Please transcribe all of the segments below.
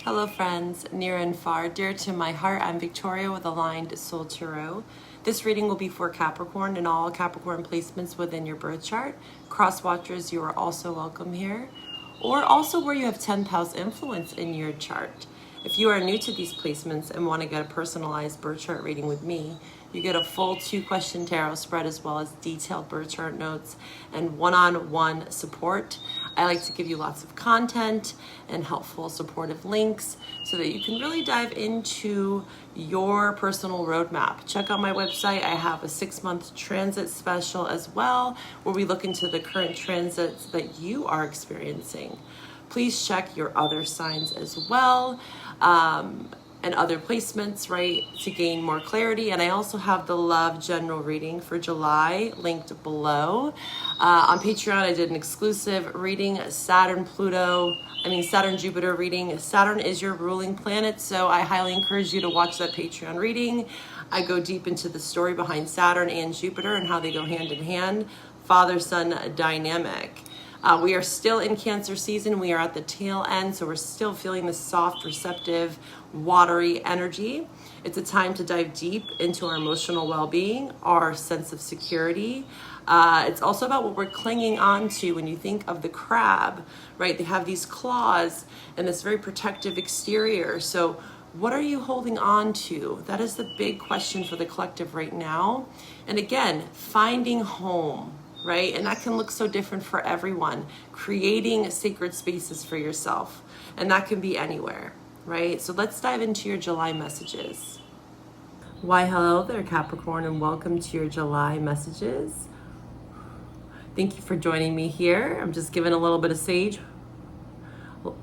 Hello friends, near and far. Dear to my heart, I'm Victoria with Aligned Soul Tarot. This reading will be for Capricorn and all Capricorn placements within your birth chart. Cross watchers, you are also welcome here. Or also where you have 10th house influence in your chart. If you are new to these placements and want to get a personalized birth chart reading with me, you get a full 2-question tarot spread as well as detailed birth chart notes and one-on-one support. I like to give you lots of content and helpful supportive links so that you can really dive into your personal roadmap. Check out my website. I have a 6-month transit special as well, where we look into the current transits that you are experiencing. Please check your other signs as well. And other placements, right, to gain more clarity. And I also have the Love General reading for July linked below. On Patreon, I did an exclusive reading, Saturn Jupiter reading. Saturn is your ruling planet, so I highly encourage you to watch that Patreon reading. I go deep into the story behind Saturn and Jupiter and how they go hand in hand, father-son dynamic. We are still in Cancer season. We are at the tail end, so we're still feeling the soft, receptive, watery energy. It's a time to dive deep into our emotional well-being, our sense of security. It's also about what we're clinging on to. When you think of the crab, right? They have these claws and this very protective exterior. So what are you holding on to? That is the big question for the collective right now. And again, finding home. Right? And that can look so different for everyone. Creating sacred spaces for yourself. And that can be anywhere, right? So let's dive into your July messages. Why, hello there, Capricorn, and welcome to your July messages. Thank you for joining me here. I'm just giving a little bit of sage.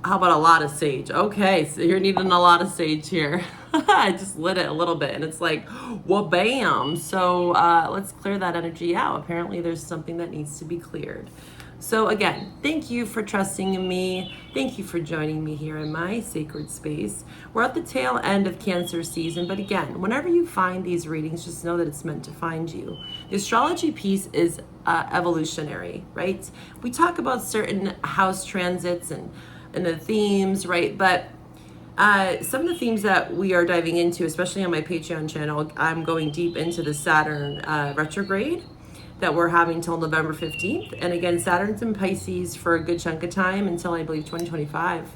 How about a lot of sage? Okay, so you're needing a lot of sage here. I just lit it a little bit and it's like, well, bam. So let's clear that energy out. Apparently there's something that needs to be cleared. So again, thank you for trusting in me. Thank you for joining me here in my sacred space. We're at the tail end of Cancer season, but again, whenever you find these readings, just know that it's meant to find you. The astrology piece is evolutionary, right? We talk about certain house transits and the themes, right? But some of the themes that we are diving into, especially on my Patreon channel, I'm going deep into the Saturn retrograde that we're having till November 15th. And again, Saturn's in Pisces for a good chunk of time until I believe 2025.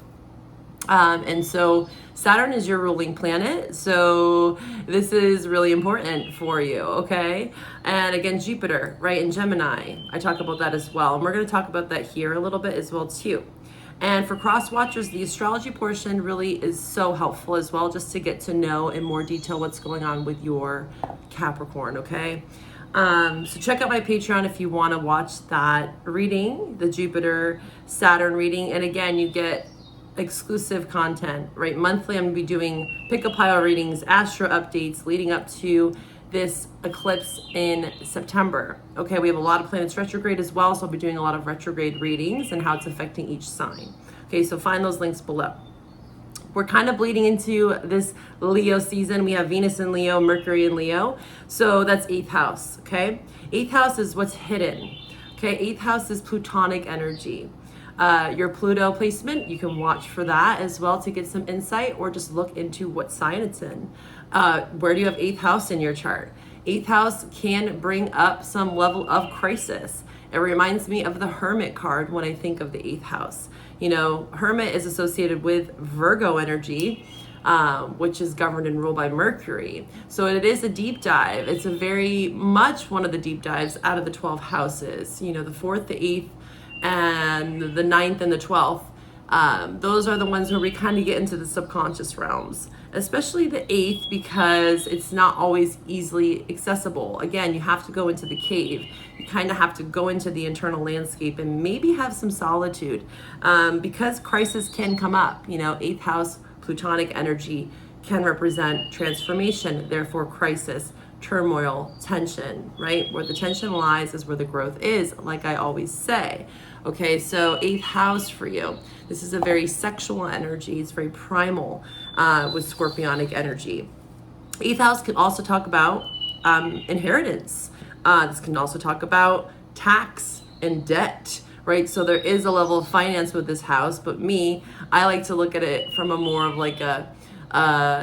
And so Saturn is your ruling planet. So this is really important for you, okay? And again, Jupiter, right, in Gemini. I talk about that as well. And we're going to talk about that here a little bit as well too. And for cross watchers, the astrology portion really is so helpful as well, just to get to know in more detail what's going on with your Capricorn, okay? So check out my Patreon if you want to watch that reading, the Jupiter Saturn reading. And again, you get exclusive content, right? Monthly, I'm going to be doing pick a pile readings, astro updates leading up to this eclipse in September. Okay, we have a lot of planets retrograde as well, so I'll be doing a lot of retrograde readings and how it's affecting each sign. Okay, so find those links below. We're kind of bleeding into this Leo season. We have Venus in Leo, Mercury in Leo. So that's 8th house, okay? 8th house is what's hidden. Okay, 8th house is Plutonic energy. Your Pluto placement, you can watch for that as well to get some insight, or just look into what sign it's in. Where do you have 8th house in your chart? 8th house can bring up some level of crisis. It reminds me of the Hermit card when I think of the 8th house. You know, Hermit is associated with Virgo energy, which is governed and ruled by Mercury. So it is a deep dive. It's a very much one of the deep dives out of the 12 houses. You know, the 4th, the 8th, and the 9th and the 12th. Those are the ones where we kind of get into the subconscious realms, especially the 8th, because it's not always easily accessible. Again, you have to go into the cave. You kind of have to go into the internal landscape and maybe have some solitude, because crisis can come up. You know, 8th house Plutonic energy can represent transformation, therefore crisis, turmoil, tension, right? Where the tension lies is where the growth is, like I always say. Okay, so 8th house for you. This is a very sexual energy. It's very primal with scorpionic energy. 8th house can also talk about inheritance. This can also talk about tax and debt, right? So there is a level of finance with this house, but I like to look at it from a more of like a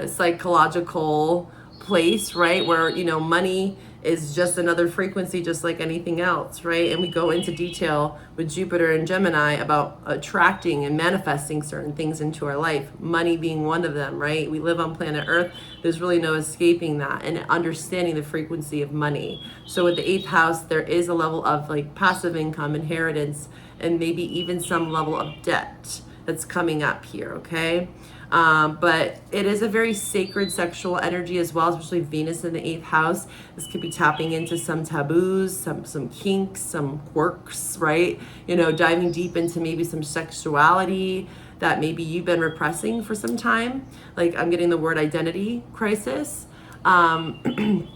psychological place, right? Where, money is just another frequency, just like anything else, right? And we go into detail with Jupiter and Gemini about attracting and manifesting certain things into our life, money being one of them, right? We live on planet Earth. There's really no escaping that, and understanding the frequency of money. So with the 8th house, there is a level of like passive income, inheritance, and maybe even some level of debt that's coming up here, okay? But it is a very sacred sexual energy as well, especially Venus in the 8th house. This could be tapping into some taboos, some kinks, some quirks, right? Diving deep into maybe some sexuality that maybe you've been repressing for some time. Like I'm getting the word identity crisis. And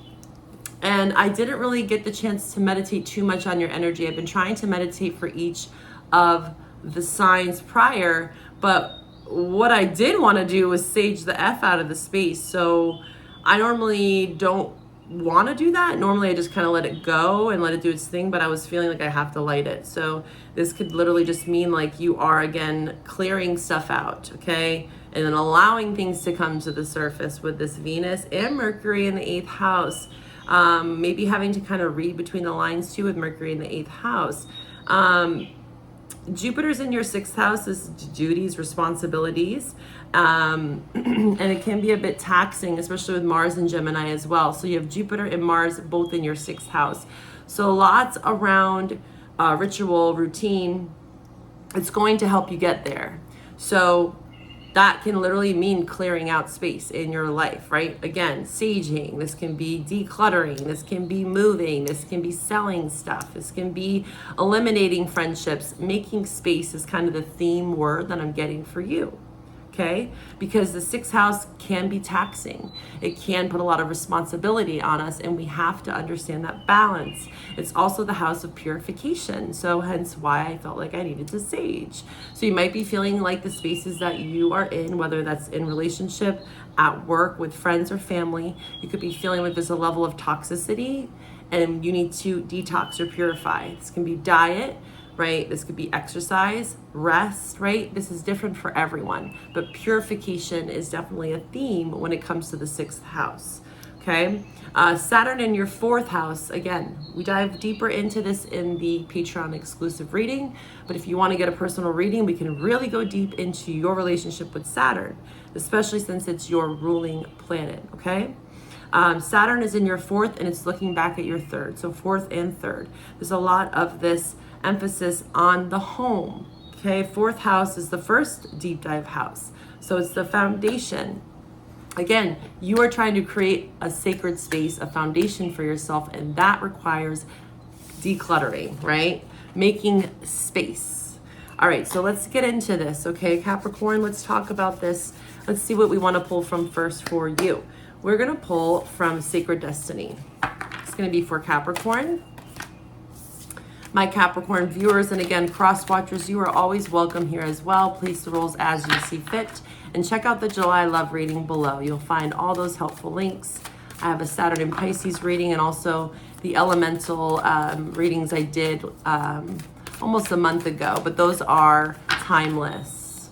I didn't really get the chance to meditate too much on your energy. I've been trying to meditate for each of the signs prior, but what I did want to do was sage the F out of the space. So I normally don't want to do that. Normally I just kind of let it go and let it do its thing, but I was feeling like I have to light it. So this could literally just mean like you are again clearing stuff out, okay? And then allowing things to come to the surface with this Venus and Mercury in the 8th house. Maybe having to kind of read between the lines too with Mercury in the 8th house. Jupiter's in your 6th house, is duties, responsibilities, and it can be a bit taxing, especially with Mars and Gemini as well. So you have Jupiter and Mars both in your 6th house. So lots around ritual, routine. It's going to help you get there. So that can literally mean clearing out space in your life, right? Again, saging, this can be decluttering, this can be moving, this can be selling stuff, this can be eliminating friendships. Making space is kind of the theme word that I'm getting for you, okay? Because the 6th house can be taxing. It can put a lot of responsibility on us, and we have to understand that balance. It's also the house of purification, so hence why I felt like I needed to sage. So you might be feeling like the spaces that you are in, whether that's in relationship, at work, with friends or family, you could be feeling like there's a level of toxicity and you need to detox or purify. This can be diet, right? This could be exercise, rest, right? This is different for everyone, but purification is definitely a theme when it comes to the 6th house, okay? Saturn in your 4th house, again, we dive deeper into this in the Patreon exclusive reading, but if you want to get a personal reading, we can really go deep into your relationship with Saturn, especially since it's your ruling planet, okay? Saturn is in your 4th and it's looking back at your 3rd, so 4th and 3rd. There's a lot of this emphasis on the home, okay? 4th house is the first deep dive house, so it's the foundation. Again, you are trying to create a sacred space, a foundation for yourself, and that requires decluttering, right? Making space. All right, so let's get into this, okay, Capricorn? Let's talk about this. Let's see what we want to pull from first for you. We're going to pull from Sacred Destiny. It's going to be for Capricorn. My Capricorn viewers, and again, cross watchers, you are always welcome here as well. Place the rolls as you see fit. And check out the July love reading below. You'll find all those helpful links. I have a Saturn and Pisces reading and also the elemental readings I did almost a month ago, but those are timeless.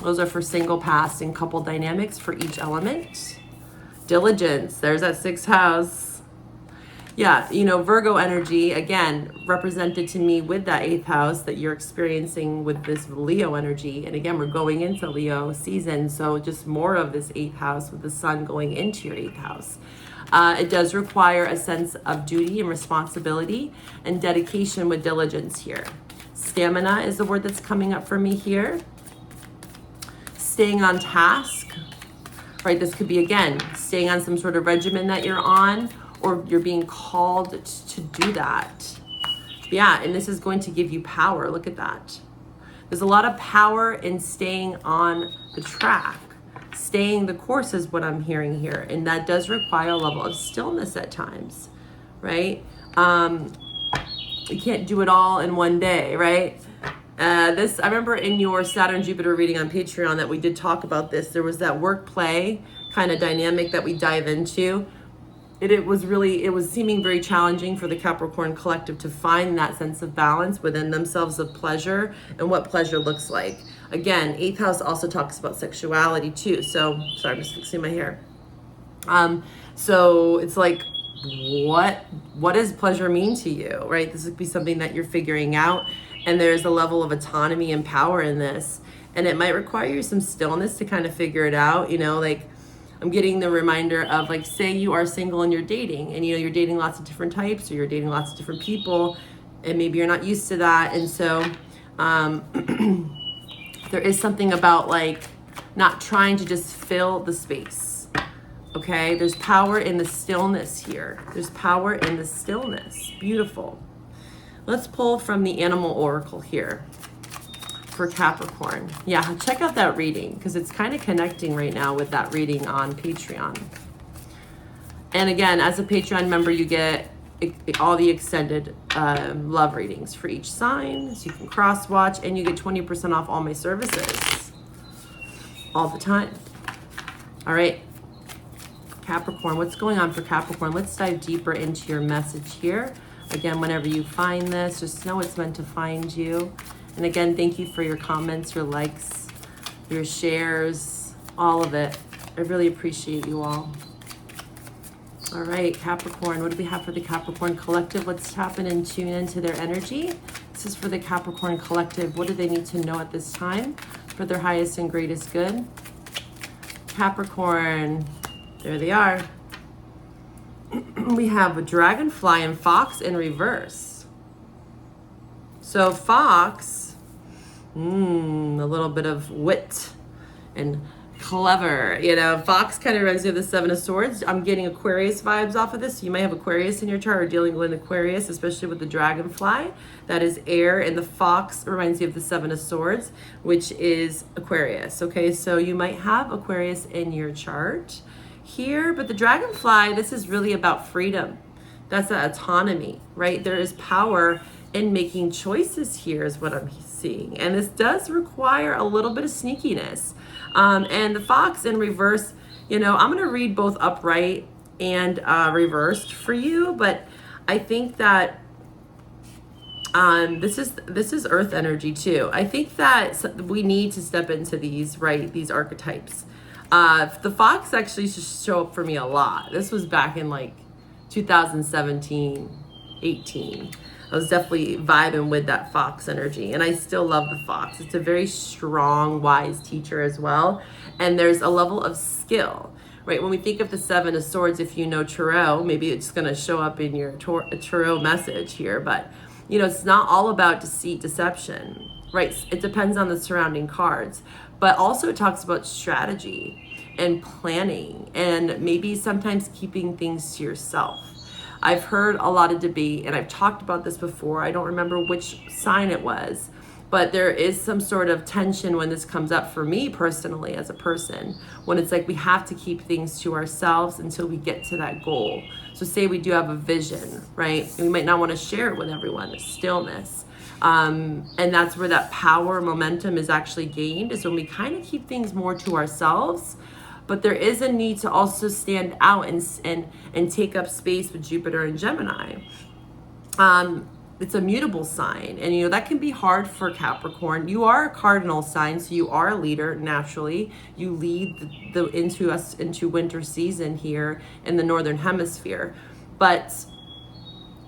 Those are for single, past, and couple dynamics for each element. Diligence, there's that 6th house. Yeah, Virgo energy, again, represented to me with that 8th house that you're experiencing with this Leo energy. And again, we're going into Leo season, so just more of this 8th house with the sun going into your 8th house. It does require a sense of duty and responsibility and dedication with diligence here. Stamina is the word that's coming up for me here. Staying on task, right? This could be, again, staying on some sort of regimen that you're on, or you're being called to do that. Yeah, and this is going to give you power. Look at that. There's a lot of power in staying on the track. Staying the course is what I'm hearing here. And that does require a level of stillness at times, right? You can't do it all in one day, right? I remember in your Saturn Jupiter reading on Patreon that we did talk about this. There was that work play kind of dynamic that we dive into. it was seeming very challenging for the Capricorn collective to find that sense of balance within themselves of pleasure and what pleasure looks like. Again, 8th house also talks about sexuality too. So, sorry, I'm just fixing my hair. So it's like, what does pleasure mean to you, right? This would be something that you're figuring out, and there's a level of autonomy and power in this, and it might require you some stillness to kind of figure it out. You know, like I'm getting the reminder of, like, say you are single and you're dating, and you know you're dating lots of different types, or you're dating lots of different people, and maybe you're not used to that, and so there is something about like not trying to just fill the space. Okay, there's power in the stillness here. There's power in the stillness. Beautiful. Let's pull from the Animal Oracle here for Capricorn. Yeah, check out that reading because it's kind of connecting right now with that reading on Patreon. And again, as a Patreon member, you get all the extended love readings for each sign. So you can cross watch, and you get 20% off all my services all the time. All right. Capricorn, what's going on for Capricorn? Let's dive deeper into your message here. Again, whenever you find this, just know it's meant to find you. And again, thank you for your comments, your likes, your shares, all of it. I really appreciate you all. All right, Capricorn, what do we have for the Capricorn collective? Let's tap in and tune into their energy. This is for the Capricorn collective. What do they need to know at this time for their highest and greatest good? Capricorn, there they are. We have a dragonfly and fox in reverse. So fox, a little bit of wit and clever. You know, fox kind of reminds me of the 7 of Swords. I'm getting Aquarius vibes off of this. You may have Aquarius in your chart or dealing with Aquarius, especially with the dragonfly. That is air, and the fox reminds you of the 7 of Swords, which is Aquarius. Okay, so you might have Aquarius in your chart here, but the dragonfly, this is really about freedom. That's the autonomy, right? There is power in making choices here is what I'm seeing, and this does require a little bit of sneakiness. And the fox in reverse, you know, I'm going to read both upright and reversed for you, but I think that this is earth energy too. I think that we need to step into these, right, these archetypes. The fox actually should show up for me a lot. This was back in like 2017, 18. I was definitely vibing with that fox energy, and I still love the fox. It's a very strong, wise teacher as well. And there's a level of skill, right? When we think of the 7 of Swords, if you know tarot, maybe it's going to show up in your tarot message here, but you know, it's not all about deceit, deception, right? It depends on the surrounding cards, but also it talks about strategy and planning, and maybe sometimes keeping things to yourself. I've heard a lot of debate, and I've talked about this before. I don't remember which sign it was, but there is some sort of tension when this comes up for me personally as a person, when it's like we have to keep things to ourselves until we get to that goal. So say we do have a vision, right? And we might not want to share it with everyone, stillness. And that's where that power momentum is actually gained, is when we kind of keep things more to ourselves. But there is a need to also stand out and take up space with Jupiter and Gemini. It's a mutable sign, and you know that can be hard for Capricorn. You are a cardinal sign, so you are a leader naturally. You lead into winter season here in the northern hemisphere. But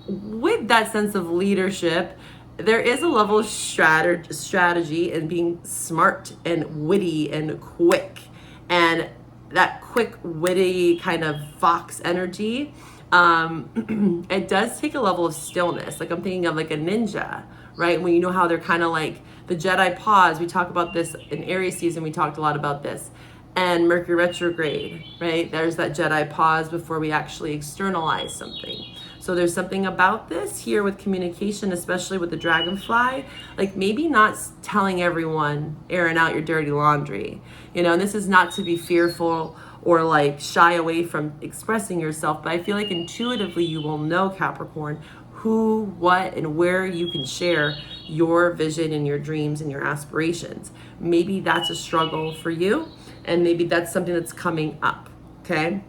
with that sense of leadership, there is a level of strategy and being smart and witty and quick, and that quick, witty kind of fox energy, it does take a level of stillness. Like I'm thinking of like a ninja, right? When you know how they're kind of like the Jedi pause. We talk about this in Aries season. We talked a lot about this. And Mercury retrograde, right? There's that Jedi pause before we actually externalize something. So there's something about this here with communication, especially with the dragonfly, like maybe not telling everyone, airing out your dirty laundry, you know, and this is not to be fearful or like shy away from expressing yourself, but I feel like intuitively you will know, Capricorn, who, what, and where you can share your vision and your dreams and your aspirations. Maybe that's a struggle for you, and maybe that's something that's coming up, okay?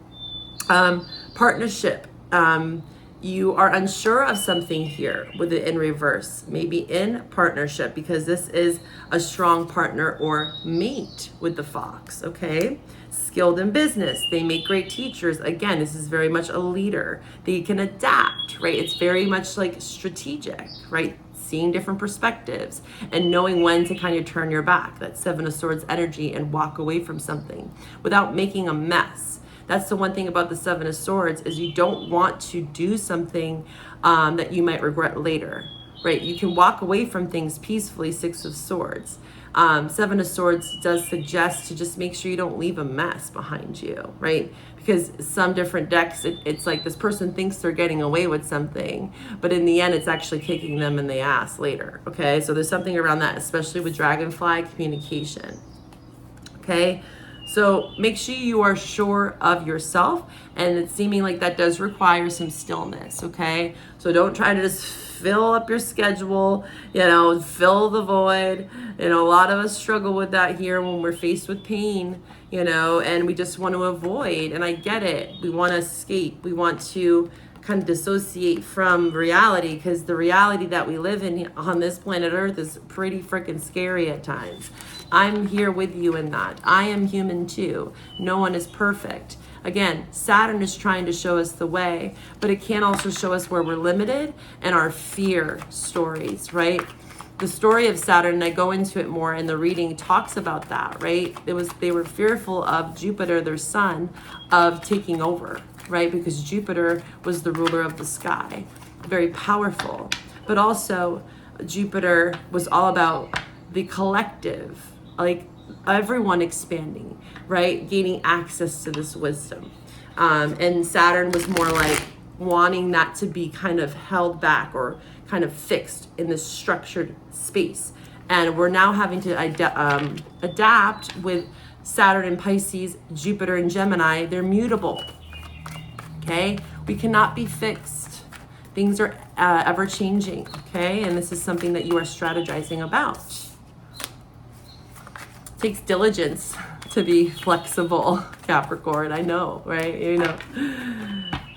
But Partnership. You are unsure of something here with it in reverse, maybe in partnership, because this is a strong partner or mate with the fox, okay? Skilled in business. They make great teachers. Again, this is very much a leader. They can adapt, right? It's very much like strategic, right? Seeing different perspectives and knowing when to kind of turn your back, that Seven of Swords energy, and walk away from something without making a mess. That's the one thing about the Seven of Swords, is you don't want to do something that you might regret later, right? You can walk away from things peacefully, Six of Swords. Seven of Swords does suggest to just make sure you don't leave a mess behind you, right? Because some different decks, it's like this person thinks they're getting away with something, but in the end, it's actually kicking them in the ass later, okay? So there's something around that, especially with Dragonfly communication, okay? So make sure you are sure of yourself, and it's seeming like that does require some stillness, okay? So don't try to just fill up your schedule, fill the void. A lot of us struggle with that here when we're faced with pain, and we just want to avoid, and I get it. We want to escape. We want to kind of dissociate from reality, because the reality that we live in on this planet Earth is pretty freaking scary at times. I'm here with you in that. I am human too. No one is perfect. Again, Saturn is trying to show us the way, but it can also show us where we're limited and our fear stories, right? The story of Saturn, and I go into it more in the reading, talks about that, right? They were fearful of Jupiter, their son, of taking over, right? Because Jupiter was the ruler of the sky, very powerful. But also Jupiter was all about the collective, like everyone expanding, right? Gaining access to this wisdom. And Saturn was more like wanting that to be kind of held back or kind of fixed in this structured space. And we're now having to adapt with Saturn in Pisces, Jupiter in Gemini. They're mutable, okay? We cannot be fixed. Things are ever changing, okay? And this is something that you are strategizing about. It takes diligence to be flexible, Capricorn. I know, right?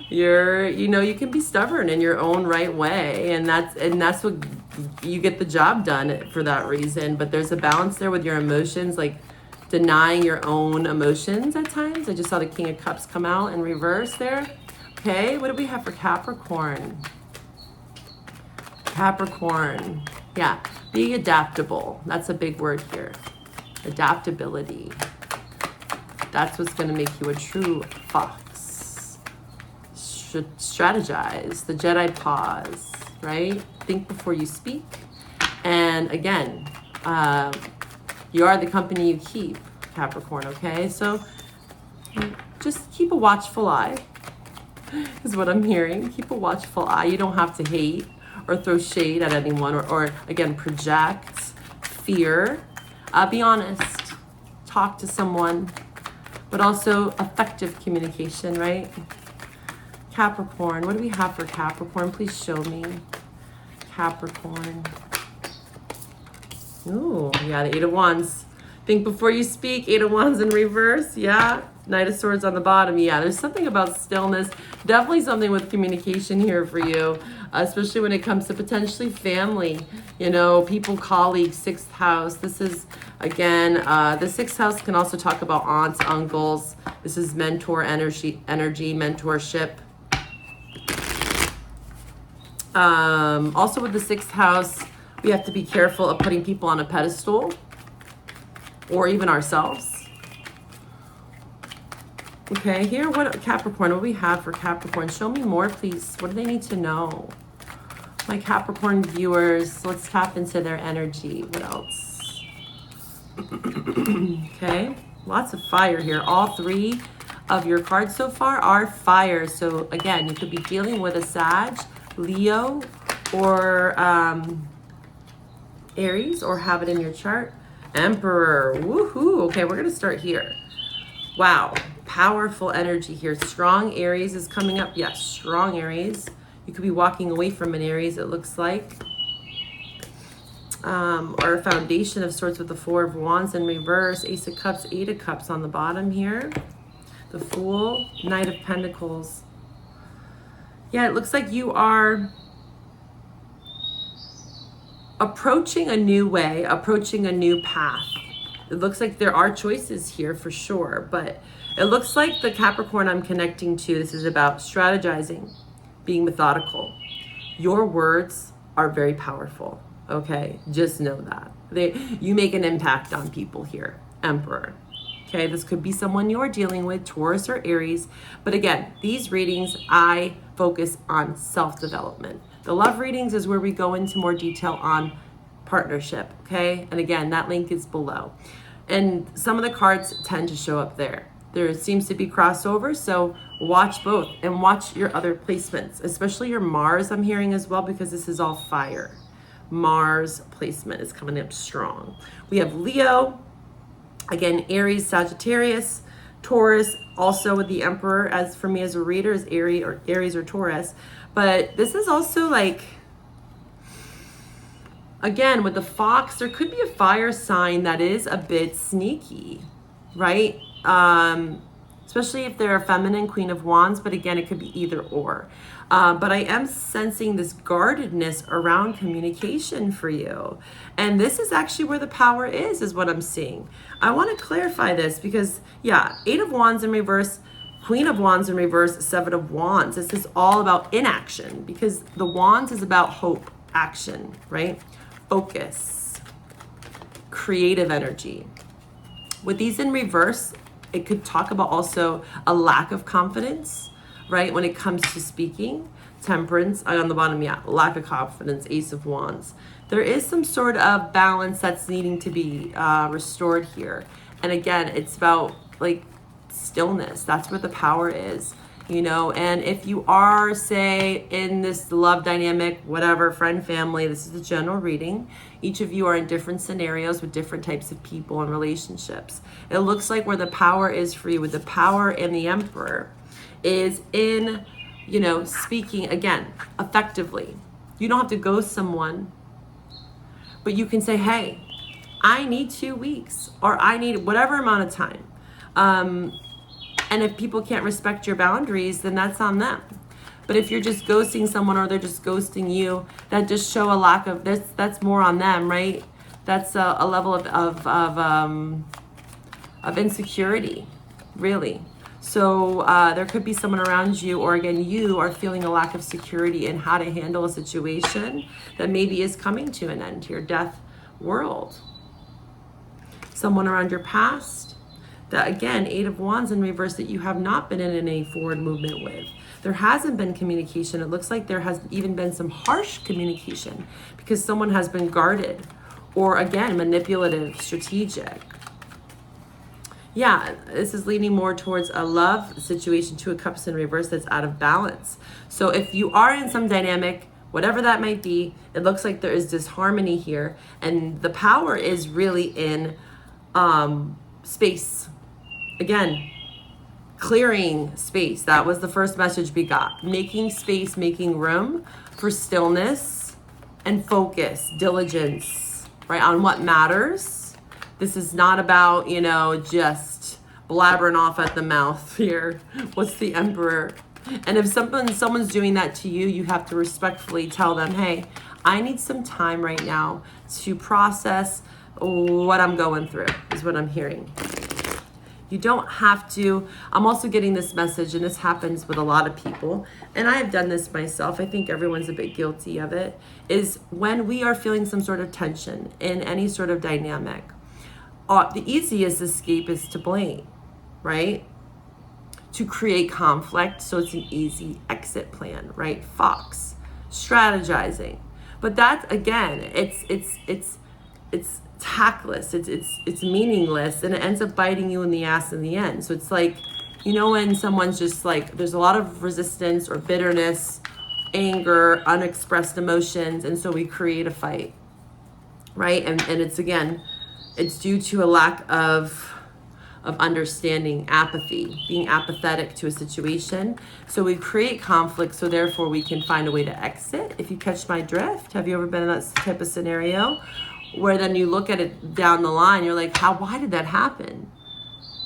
You can be stubborn in your own right way, and that's what you get the job done for that reason. But there's a balance there with your emotions, like denying your own emotions at times. I just saw the King of Cups come out in reverse there. Okay, what do we have for Capricorn? Capricorn, yeah, being adaptable. That's a big word here. Adaptability. That's what's going to make you a true fox. Strategize. The Jedi pause, right? Think before you speak. And again, you are the company you keep, Capricorn, okay? So just keep a watchful eye, is what I'm hearing. Keep a watchful eye. You don't have to hate or throw shade at anyone or again, project fear. Be honest. Talk to someone, but also effective communication, right? Capricorn, what do we have for Capricorn? Please show me. Capricorn. Ooh, yeah, the Eight of Wands. Think before you speak. Eight of Wands in reverse. Yeah. Knight of Swords on the bottom. Yeah, there's something about stillness. Definitely something with communication here for you, especially when it comes to potentially family, people, colleagues, sixth house. This is, again, the sixth house can also talk about aunts, uncles. This is mentor energy, mentorship. Also with the sixth house, we have to be careful of putting people on a pedestal or even ourselves. Okay, here, Capricorn, what do we have for Capricorn? Show me more, please. What do they need to know? My Capricorn viewers, let's tap into their energy. What else? Okay, lots of fire here. All three of your cards so far are fire. So again, you could be dealing with a Sag, Leo, or Aries, or have it in your chart. Emperor, woohoo. Okay, we're gonna start here. Wow, powerful energy here. Strong Aries is coming up. Yes, strong Aries. You could be walking away from an Aries, it looks like. Or a foundation of sorts with the Four of Wands in reverse. Ace of Cups, Eight of Cups on the bottom here. The Fool, Knight of Pentacles. Yeah, it looks like you are approaching a new way, approaching a new path. It looks like there are choices here for sure, but it looks like the Capricorn I'm connecting to, this is about strategizing, being methodical. Your words are very powerful, okay? Just know that. You make an impact on people here, Emperor. Okay, this could be someone you're dealing with, Taurus or Aries. But again, these readings, I focus on self-development. The love readings is where we go into more detail on partnership, okay? And again, that link is below. And some of the cards tend to show up there. There seems to be crossover, so watch both and watch your other placements, especially your Mars I'm hearing as well, because this is all fire. Mars placement is coming up strong. We have Leo, again, Aries, Sagittarius, Taurus, also with the Emperor, as for me as a reader, is Aries or Taurus. But this is also like, again, with the Fox, there could be a fire sign that is a bit sneaky, right? Especially if they're a feminine, Queen of Wands, but again, it could be either or. But I am sensing this guardedness around communication for you. And this is actually where the power is what I'm seeing. I want to clarify this because, yeah, 8 of Wands in reverse, Queen of Wands in reverse, 7 of Wands. This is all about inaction because the Wands is about hope, action, right? Focus, creative energy. With these in reverse, it could talk about also a lack of confidence, right? When it comes to speaking. Temperance, on the bottom, yeah, lack of confidence, Ace of Wands. There is some sort of balance that's needing to be restored here. And again, it's about like stillness. That's where the power is, you know? And if you are, say, in this love dynamic, whatever, friend, family, this is a general reading. Each of you are in different scenarios with different types of people and relationships. It looks like where the power is for you with the power and the Emperor is in, you know, speaking, again, effectively. You don't have to ghost someone, but you can say, hey, I need 2 weeks or I need whatever amount of time. And if people can't respect your boundaries, then that's on them. But if you're just ghosting someone or they're just ghosting you, that just show a lack of this. That's more on them, right? That's a level of insecurity, really. So there could be someone around you, or again, you are feeling a lack of security in how to handle a situation that maybe is coming to an end, to your death world. Someone around your past that, again, 8 of Wands in reverse, that you have not been in any forward movement with. There hasn't been communication. It looks like there has even been some harsh communication because someone has been guarded or, again, manipulative, strategic. Yeah, this is leaning more towards a love situation, 2 of Cups in reverse, that's out of balance. So if you are in some dynamic, whatever that might be, it looks like there is disharmony here. And the power is really in space. Again, clearing space. That was the first message we got. Making space, making room for stillness and focus, diligence, right, on what matters. This is not about, you know, just blabbering off at the mouth here. What's the Emperor? And if someone's doing that to you, you have to respectfully tell them, hey, I need some time right now to process what I'm going through, is what I'm hearing. You don't have to. I'm also getting this message, and this happens with a lot of people, and I have done this myself. I think everyone's a bit guilty of it, is when we are feeling some sort of tension in any sort of dynamic, the easiest escape is to blame, right? To create conflict, so it's an easy exit plan, right? Fox, strategizing. But that, again, it's tactless, it's meaningless, and it ends up biting you in the ass in the end. So it's like, you know, when someone's just like, there's a lot of resistance or bitterness, anger, unexpressed emotions, and so we create a fight, right? And it's, again, it's due to a lack of understanding, apathy, being apathetic to a situation. So we create conflict, so therefore we can find a way to exit. If you catch my drift, have you ever been in that type of scenario? Where then you look at it down the line, you're like, why did that happen?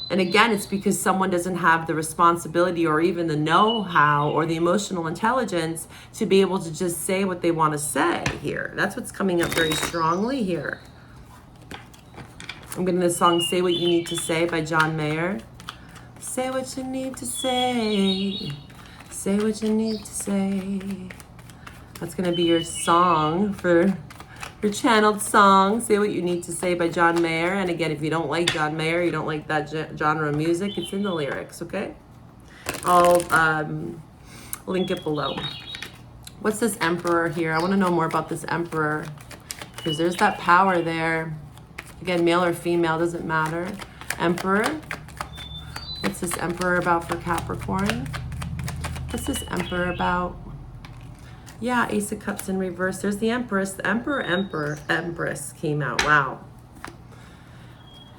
And again, it's because someone doesn't have the responsibility or even the know-how or the emotional intelligence to be able to just say what they want to say here. That's what's coming up very strongly here. I'm getting this song, Say What You Need to Say by John Mayer. Say what you need to say. Say what you need to say. That's going to be your song for your channeled song, Say What You Need to Say by John Mayer. And again, if you don't like John Mayer, you don't like that genre of music, it's in the lyrics, okay? I'll link it below. What's this Emperor here? I want to know more about this Emperor because there's that power there. Again, male or female, doesn't matter. Emperor. What's this Emperor about for Capricorn? What's this Emperor about? Yeah, Ace of Cups in reverse. There's the Empress. The Empress came out. Wow.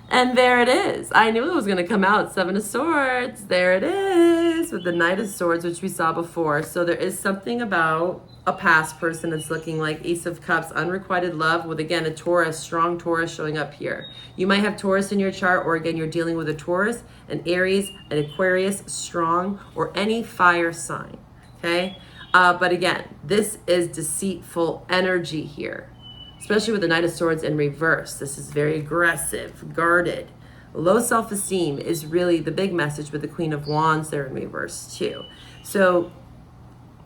And there it is. I knew it was going to come out. Seven of Swords. There it is with the Knight of Swords, which we saw before. So there is something about a past person that's looking like Ace of Cups, unrequited love with, again, a Taurus, strong Taurus showing up here. You might have Taurus in your chart, or again, you're dealing with a Taurus, an Aries, an Aquarius, strong, or any fire sign, okay? But again, this is deceitful energy here, especially with the Knight of Swords in reverse. This is very aggressive, guarded. Low self-esteem is really the big message with the Queen of Wands there in reverse too. So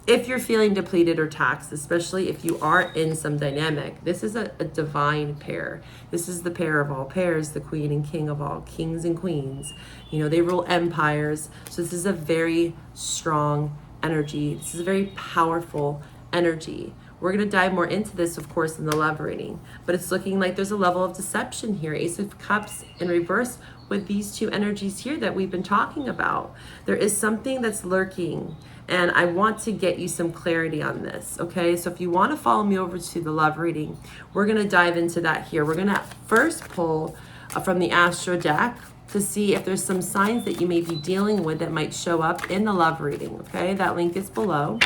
if you're feeling depleted or taxed, especially if you are in some dynamic, this is a divine pair. This is the pair of all pairs, the Queen and King of all kings and queens. You know, they rule empires. So this is a very strong energy. This is a very powerful energy. We're going to dive more into this, of course, in the love reading, but it's looking like there's a level of deception here. Ace of Cups in reverse with these two energies here that we've been talking about. There is something that's lurking, and I want to get you some clarity on this, okay? So if you want to follow me over to the love reading, we're going to dive into that here. We're going to first pull from the Astro deck to see if there's some signs that you may be dealing with that might show up in the love reading, okay? That link is below.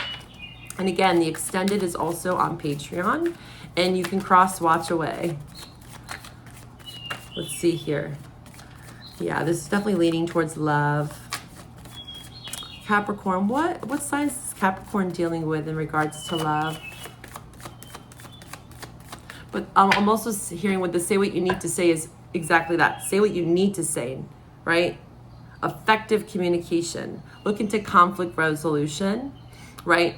And again, the extended is also on Patreon, and you can cross watch away. Let's see here. Yeah, this is definitely leaning towards love. Capricorn, what signs is Capricorn dealing with in regards to love? But I'm also hearing what the Say What You Need to Say is exactly that. Say what you need to say, right? Effective communication. Look into conflict resolution, right?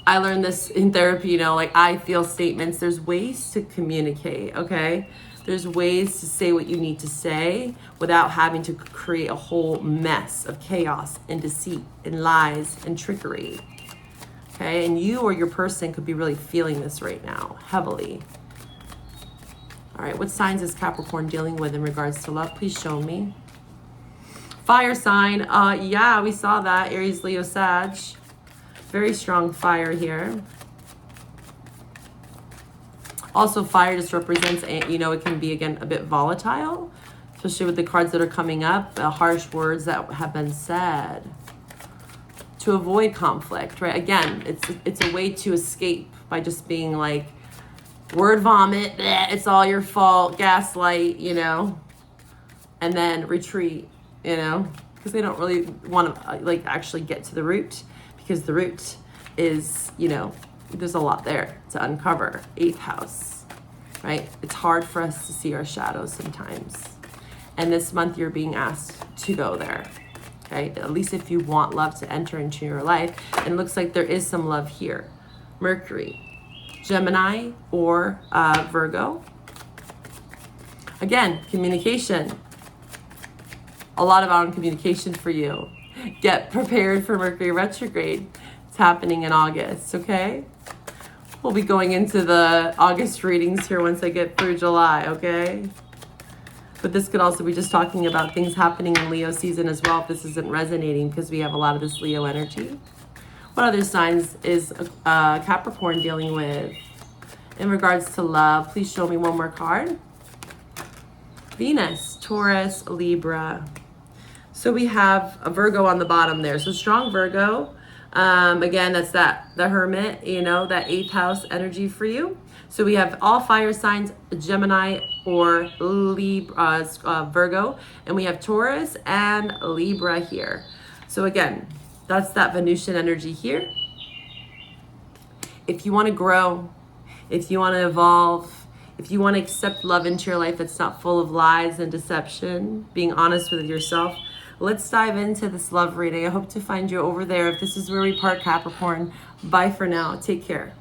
I learned this in therapy, you know, like I feel statements. There's ways to communicate, okay? There's ways to say what you need to say without having to create a whole mess of chaos and deceit and lies and trickery, okay? And you or your person could be really feeling this right now, heavily. All right, what signs is Capricorn dealing with in regards to love? Please show me. Fire sign, yeah, we saw that. Aries, Leo, Sag. Very strong fire here. Also, fire just represents, you know, it can be, again, a bit volatile, especially with the cards that are coming up, harsh words that have been said to avoid conflict, right? Again, it's a way to escape by just being like, word vomit, it's all your fault, gaslight, you know, and then retreat, you know, because they don't really want to, like, actually get to the root. Because the root is, you know, there's a lot there to uncover. 8th house, right? It's hard for us to see our shadows sometimes. And this month you're being asked to go there, okay? At least if you want love to enter into your life. And it looks like there is some love here. Mercury, Gemini, or Virgo. Again, communication. A lot about communication for you. Get prepared for Mercury retrograde. It's happening in August, okay? We'll be going into the August readings here once I get through July, okay? But this could also be just talking about things happening in Leo season as well if this isn't resonating because we have a lot of this Leo energy. What other signs is Capricorn dealing with in regards to love? Please show me one more card. Venus, Taurus, Libra. So we have a Virgo on the bottom there. So strong Virgo. Again, that's the Hermit, you know, that 8th house energy for you. So we have all fire signs, Gemini or Libra, Virgo, and we have Taurus and Libra here. So again, that's that Venusian energy here. If you want to grow, if you want to evolve, if you want to accept love into your life that's not full of lies and deception, being honest with yourself, let's dive into this love reading. I hope to find you over there. If this is where we part, Capricorn, bye for now. Take care.